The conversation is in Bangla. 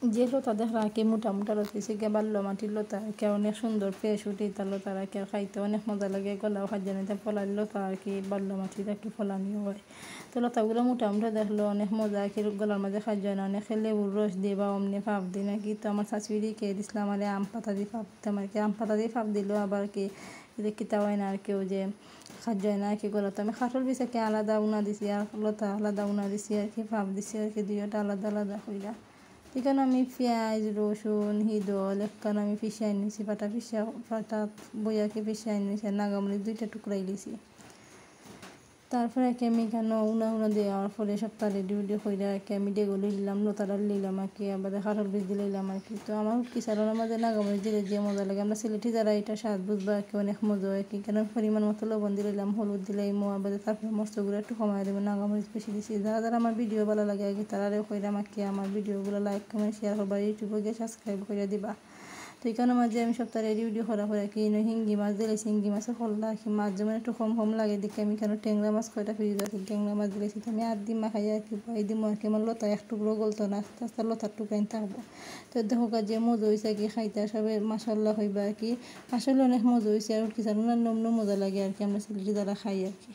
যে লতা দেখরা কি মোটা মোটা লতিছে গে বাল্য মাটির লতা আর কি অনেক সুন্দর ফ্রেশ উঠে তার লতা আর কি খাইতে অনেক মজা লাগে গলাও খাদ্য নিতে ফলার লতা আর কি বাল্য মাটির আর কি ফলানি হয়। তো লতাগুলো মোটা মোটা দেখলো অনেক মজা আর কি গলার মাঝে খাদ্য হয় না অনেক লেবুর রস দিয়ে বা অমনি ফাপ দিই নাকি। তো আমার শাশুড়ি খেয়ে দিছিলাম আমার আম পাতা দিয়ে ফাপ দিতাম আর কি আম পাতা দিয়ে ফাপ দিল আবার কি কিতা হয় না আর কেউ যে খাদ্য হয় না আর কি গলা। তো আমি খাটল বিছাকে আলাদা উনা দিছি আর লতা আলাদা উনা দিছি আর কি ফাপ দিছি আর কি দুইটা আলাদা আলাদা হইলা। এখানে আমি পেঁয়াজ রসুন হিদল একখান আমি পিষাই নিয়েছি পাটা বইয়াকে পিষাই নিয়েছি নাগামরিচ 2টা টুকরাই দিয়েছি। তারপরে আর কি আমি এখানে উনা দেওয়ার পরে সপ্তাহ রেডি হইলে আর কি আমি ডেগুলি নিলাম লতাটা নিলাম আর কি আবার কাঁঠাল বীজ দিলাম আর কি। তো আমার কি সারানোর মাঝে নাগামরিচ দিলে যে মজা লাগে আমরা সিলেটি যারা এটা স্বাদ বুঝবো আর কি অনেক মজা হয় কি কেন পরিমাণ মতো লবণ দিলাম হলুদ দিলাম আবার তারপরে মশলাগুলো একটু কমাই দেবেন নাগামরিচ বেশি দিয়েছি। যারা যারা আমার ভিডিও ভালো লাগে আর কি তারা কইরা আমাকে আমার ভিডিওগুলো লাইক কমেন্ট শেয়ার করবা ইউটিউবে গিয়ে সাবস্ক্রাইব করে দিবা। তো এখানে মাঝে আমি সপ্তাহে রেডি করা পরে কি হিঙ্গি মাছ দিলেছি হিঙ্গি মাছের ফলটা কি মাছ যেমন একটু কম লাগে দেখে আমি এখানে ট্যাংরা মাছ কয়টা ফ্রিজ আছে ট্যাংরা মাছ দিলেছি। তো আমি আর দিন মাখাই আর কি পাই দিম আর কি আমার লতা এক টুকরো গলতো না আস্তে আস্তে লতার টুকরাইন থাকবো। তো দেখো যে মজা হয়েছে আর কি খাইতে সবে মাসাল্লাহ হইবা আর কি আসলে অনেক মজা হয়েছে আর কি জানো না নমন মজা লাগে আর কি আমরা সিলেটি যারা খাই আর কি।